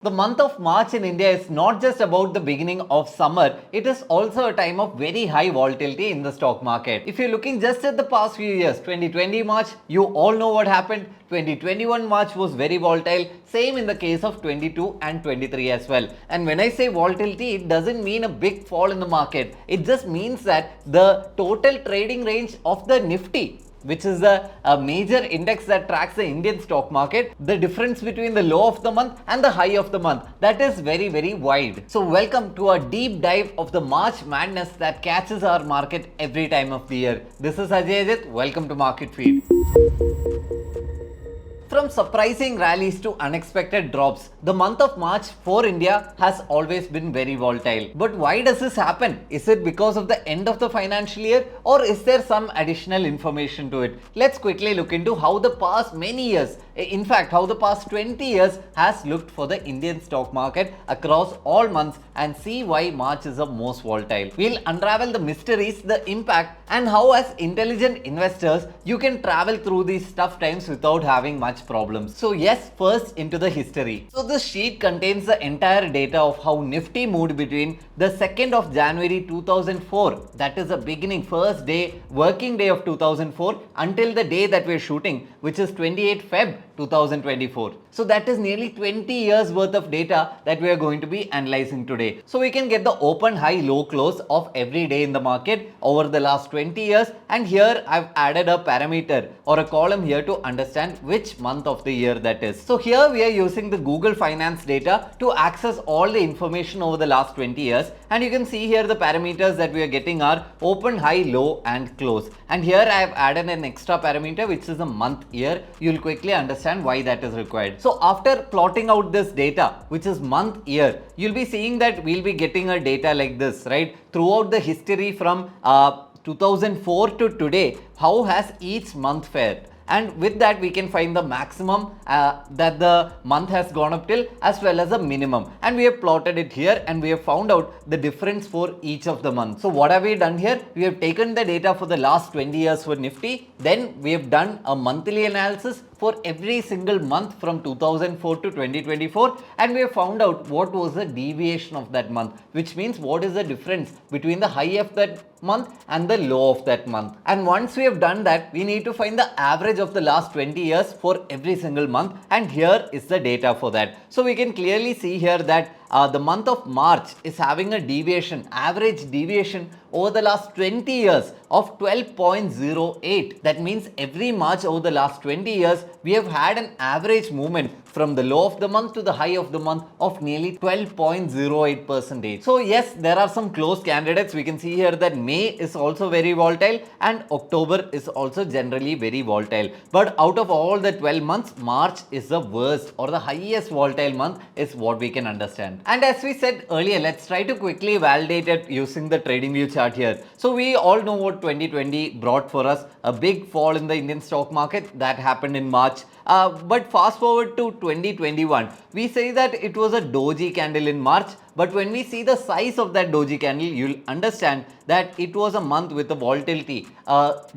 The month of March in India is not just about the beginning of summer, it is also a time of very high volatility in the stock market. If you're looking just at the past few years, 2020 March, you all know what happened. 2021 March was very volatile, same in the case of 22 and 23 as well. And when I say volatility, it doesn't mean a big fall in the market. It just means that the total trading range of the NIFTY, which is a major index that tracks the Indian stock market, the difference between the low of the month and the high of the month, that is very wide. So welcome to a deep dive of the March madness that catches our market every time of the year. This is Ajay Ajith. Welcome to Market Feed. From surprising rallies to unexpected drops, the month of March for India has always been very volatile. But why does this happen? Is it because of the end of the financial year, or is there some additional information to it? Let's quickly look into how the past many years, in fact how the past 20 years has looked for the Indian stock market across all months and see why March is the most volatile. We'll unravel the mysteries, the impact, and how as intelligent investors you can travel through these tough times without having much problems. So yes, first into the history. So this sheet contains the entire data of how Nifty moved between the 2nd of January 2004, that is the beginning, first day, working day of 2004, until the day that we're shooting, which is 28 Feb 2024. So that is nearly 20 years worth of data that we are going to be analyzing today. So we can get the open, high, low, close of every day in the market over the last 20 years, and here I've added a parameter or a column here to understand which month of the year that is. So here we are using the Google Finance data to access all the information over the last 20 years, and you can see here the parameters that we are getting are open, high, low and close. And here I have added an extra parameter which is the month year. You'll quickly understand why that is required. So after plotting out this data, which is month year, you'll be seeing that we'll be getting a data like this, right? Throughout the history from 2004 to today, how has each month fared? And with that we can find the maximum that the month has gone up till, as well as the minimum, and we have plotted it here and we have found out the difference for each of the months. So what have we done here? We have taken the data for the last 20 years for Nifty, then we have done a monthly analysis for every single month from 2004 to 2024, and we have found out what was the deviation of that month, which means what is the difference between the high of that month and the low of that month. And once we have done that, we need to find the average of the last 20 years for every single month, and here is the data for that. So we can clearly see here that the month of March is having a deviation, average deviation over the last 20 years of 12.08. That means every March over the last 20 years, we have had an average movement from the low of the month to the high of the month of nearly 12.08%. So yes, there are some close candidates. We can see here that May is also very volatile and October is also generally very volatile. But out of all the 12 months, March is the worst or the highest volatile month is what we can understand. And as we said earlier, let's try to quickly validate it using the TradingView chart here. So we all know what 2020 brought for us, a big fall in the Indian stock market that happened in March. But fast forward to 2021, we say that it was a doji candle in March, but when we see the size of that doji candle, you'll understand that it was a month with a volatility,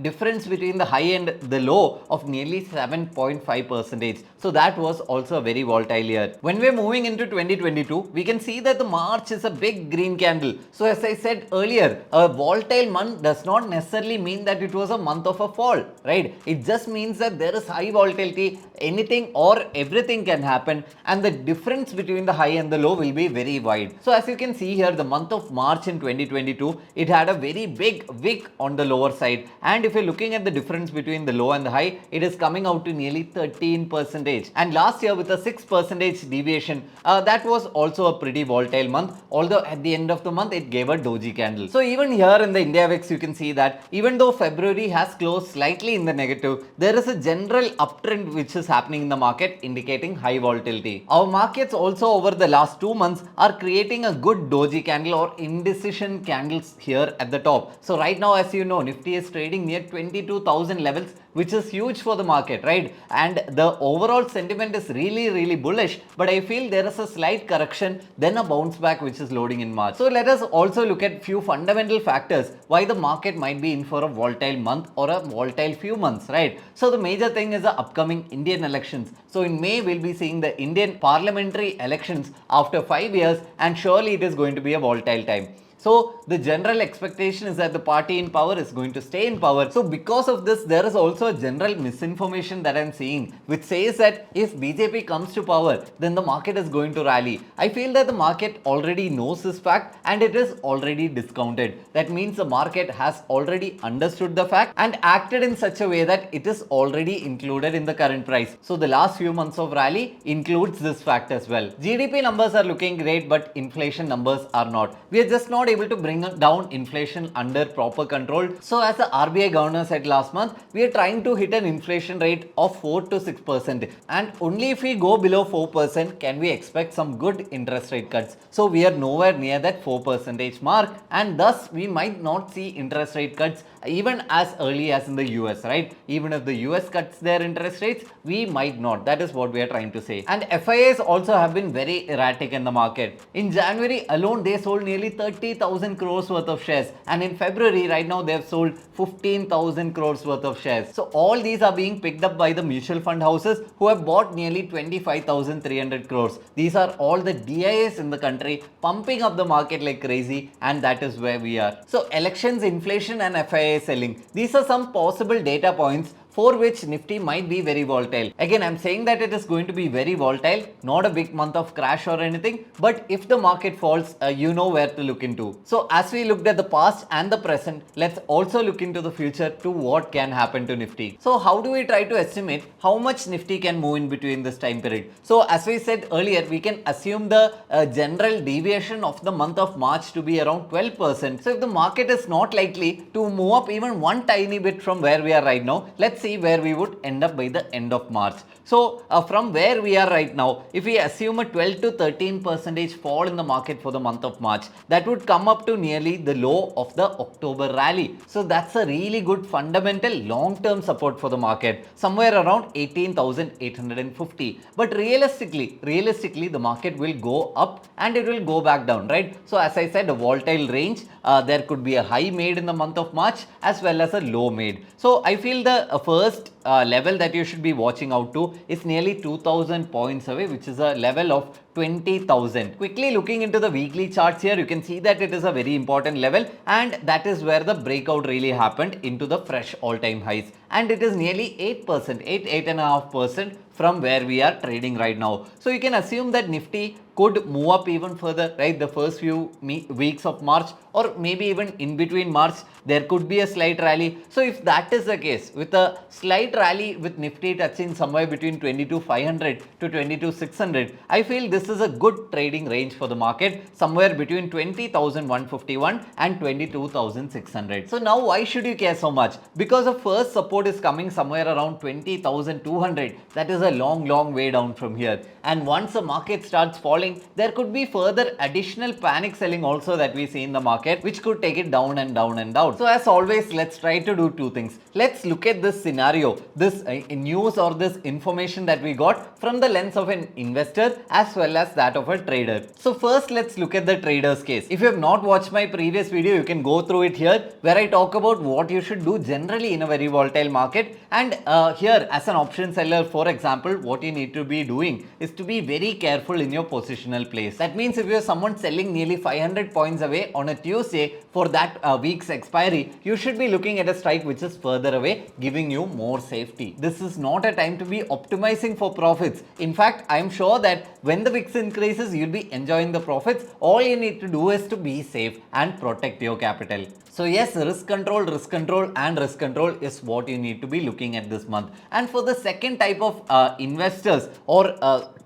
difference between the high and the low of nearly 7.5%. So that was also a very volatile year. When we're moving into 2022, we can see that the March is a big green candle. So as I said earlier, a volatile month does not necessarily mean that it was a month of a fall, right? It just means that there is high volatility, anything or everything can happen, and the difference between the high and the low will be very wide. So as you can see here, the month of March in 2022, it had a very big wick on the lower side, and if you're looking at the difference between the low and the high, it is coming out to nearly 13%. And last year with a 6% deviation, that was also a pretty volatile month, although at the end of the month it gave a doji candle. So even here in the India VIX, you can see that even though February has closed slightly in the negative, there is a general uptrend which is happening in the market, indicating high volatility. Our markets also over the last 2 months are creating a good doji candle or indecision candles here at the top. So right now, as you know, Nifty is trading near 22,000 levels, which is huge for the market, right? And the overall sentiment is really bullish, but I feel there is a slight correction, then a bounce back which is loading in March. So let us also look at few fundamental factors why the market might be in for a volatile month or a volatile few months, right? So the major thing is the upcoming Indian elections. So in May, we'll be seeing the Indian parliamentary elections after 5 years, and surely it is going to be a volatile time. So the general expectation is that the party in power is going to stay in power. So because of this, there is also a general misinformation that I'm seeing, which says that if BJP comes to power, then the market is going to rally. I feel that the market already knows this fact and it is already discounted. That means the market has already understood the fact and acted in such a way that it is already included in the current price. So the last few months of rally includes this fact as well. GDP numbers are looking great, but inflation numbers are not. We are just not able to bring down inflation under proper control. So as the RBI governor said last month, we are trying to hit an inflation rate of 4 to 6%, and only if we go below 4% can we expect some good interest rate cuts. So we are nowhere near that 4% mark, and thus we might not see interest rate cuts even as early as in the US, right? Even if the US cuts their interest rates, we might not. That is what we are trying to say. And FIIs also have been very erratic in the market. In January alone, they sold nearly 30,000 crores worth of shares, and in February right now they have sold 15,000 crores worth of shares. So all these are being picked up by the mutual fund houses who have bought nearly 25,300 crores. These are all the DIAs in the country pumping up the market like crazy, and that is where we are. So elections, inflation and FII selling, these are some possible data points for which Nifty might be very volatile. Again, I'm saying that it is going to be very volatile, not a big month of crash or anything, but if the market falls, you know where to look into. So as we looked at the past and the present, let's also look into the future to what can happen to Nifty. So how do we try to estimate how much Nifty can move in between this time period? So as we said earlier, we can assume the general deviation of the month of March to be around 12%. So if the market is not likely to move up even one tiny bit from where we are right now, let's see where we would end up by the end of March. So from where we are right now, if we assume a 12 to 13% fall in the market for the month of March, that would come up to nearly the low of the October rally. So that's a really good fundamental long-term support for the market, somewhere around 18,850. But realistically, the market will go up and it will go back down, right? So as I said, a volatile range, there could be a high made in the month of March as well as a low made. So I feel the first level that you should be watching out to is nearly 2,000 points away, which is a level of 20,000. Quickly looking into the weekly charts here, you can see that it is a very important level, and that is where the breakout really happened into the fresh all-time highs, and it is nearly 8%, 8.5% from where we are trading right now. So you can assume that Nifty could move up even further, right? The first few weeks of March, or maybe even in between March, there could be a slight rally. So if that is the case, with a slight rally with Nifty touching somewhere between 22,500 to 22,600, I feel this is a good trading range for the market, somewhere between 20,151 and 22,600. So now why should you care so much? Because the first support is coming somewhere around 20,200. That is a long way down from here. And once the market starts falling, there could be further additional panic selling also that we see in the market, which could take it down and down and down. So as always, let's try to do two things. Let's look at this scenario, this news or this information that we got from the lens of an investor as well as that of a trader. So first, let's look at the trader's case. If you have not watched my previous video, you can go through it here, where I talk about what you should do generally in a very volatile market. And here, as an option seller, for example, what you need to be doing is to be very careful in your positional place. That means if you are someone selling nearly 500 points away on a Tuesday for that week's expiry, you should be looking at a strike which is further away, giving you more safety. This is not a time to be optimizing for profits. In fact, I am sure that when the VIX increases, you'll be enjoying the profits. All you need to do is to be safe and protect your capital. So yes, risk control is what you need to be looking at this month. And for the second type of investors or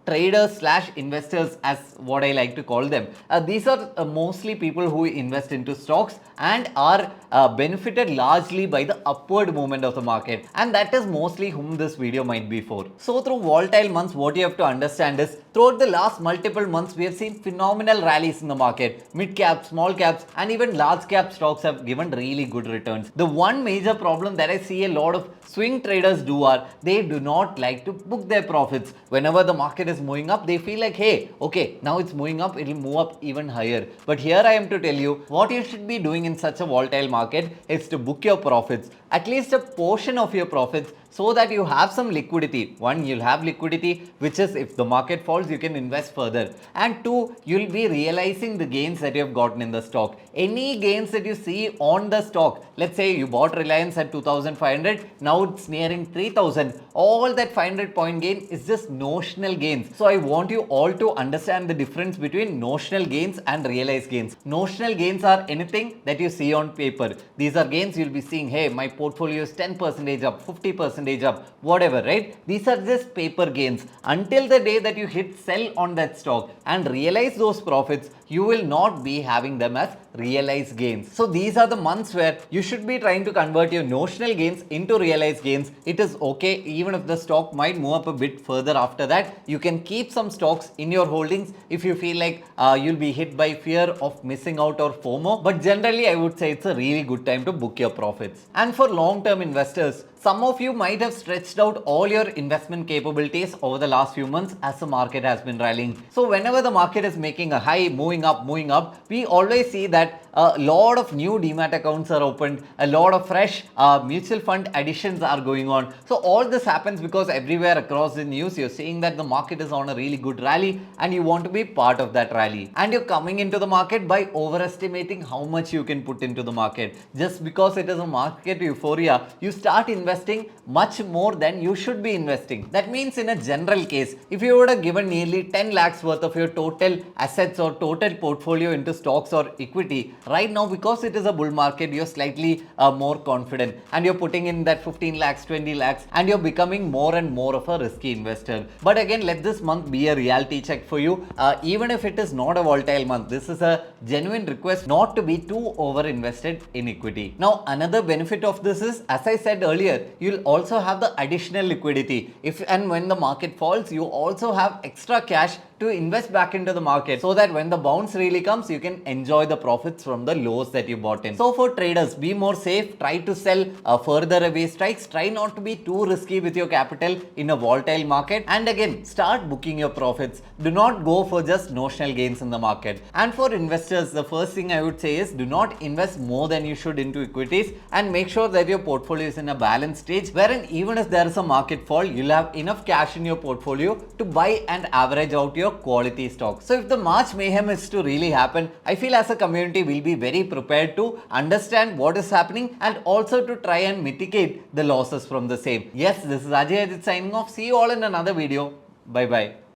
traders slash investors, as what I like to call them. These are mostly people who invest into stocks and are benefited largely by the upward movement of the market, and that is mostly whom this video might be for. So through volatile months, what you have to understand is throughout the last multiple months we have seen phenomenal rallies in the market. Mid caps, small caps, and even large cap stocks have given really good returns. The one major problem that I see a lot of swing traders do are they do not like to book their profits. Whenever the market is moving up, they feel like, hey, okay, now it's moving up, it will move up even higher. But here I am to tell you what you should be doing in such a volatile market is to book your profits, at least a portion of your profits, so that you have some liquidity. One, you'll have liquidity, which is if the market falls, you can invest further. And two, you'll be realizing the gains that you have gotten in the stock. Any gains that you see on the stock, let's say you bought Reliance at 2,500, now it's nearing 3,000. All that 500 point gain is just notional gains. So I want you all to understand the difference between notional gains and realized gains. Notional gains are anything that you see on paper. These are gains you'll be seeing, hey, my portfolio is 10% up, 50% up, whatever, right? These are just paper gains. Until the day that you hit sell on that stock and realize those profits, you will not be having them as realized gains. So these are the months where you should be trying to convert your notional gains into realized gains. It is okay even if the stock might move up a bit further after that. You can keep some stocks in your holdings if you feel like you'll be hit by fear of missing out or FOMO. But generally, I would say it's a really good time to book your profits. And for long-term investors, some of you might have stretched out all your investment capabilities over the last few months as the market has been rallying. So whenever the market is making a high, moving up, we always see that a lot of new demat accounts are opened, a lot of fresh mutual fund additions are going on. So all this happens because everywhere across the news, you're seeing that the market is on a really good rally and you want to be part of that rally. And you're coming into the market by overestimating how much you can put into the market. Just because it is a market euphoria, you start investing much more than you should be investing. That means in a general case, if you would have given nearly 10 lakhs worth of your total assets or total portfolio into stocks or equity, right now because it is a bull market, you're slightly more confident and you're putting in that 15 lakhs, 20 lakhs and you're becoming more and more of a risky investor. But again, let this month be a reality check for you. Even if it is not a volatile month, this is a genuine request not to be too over invested in equity. Now, another benefit of this is, as I said earlier, you'll also have the additional liquidity. If and when the market falls, you also have extra cash to invest back into the market so that when the bounce really comes, you can enjoy the profits from the lows that you bought in. So for traders, be more safe, try to sell further away strikes, try not to be too risky with your capital in a volatile market, and again, start booking your profits. Do not go for just notional gains in the market. And for investors, the first thing I would say is do not invest more than you should into equities and make sure that your portfolio is in a balanced stage wherein even if there is a market fall, you'll have enough cash in your portfolio to buy and average out your quality stocks. So if the March mayhem is to really happen, I feel as a community we'll be very prepared to understand what is happening and also to try and mitigate the losses from the same. Yes, this is Ajay Ajith signing off. See you all in another video. Bye bye.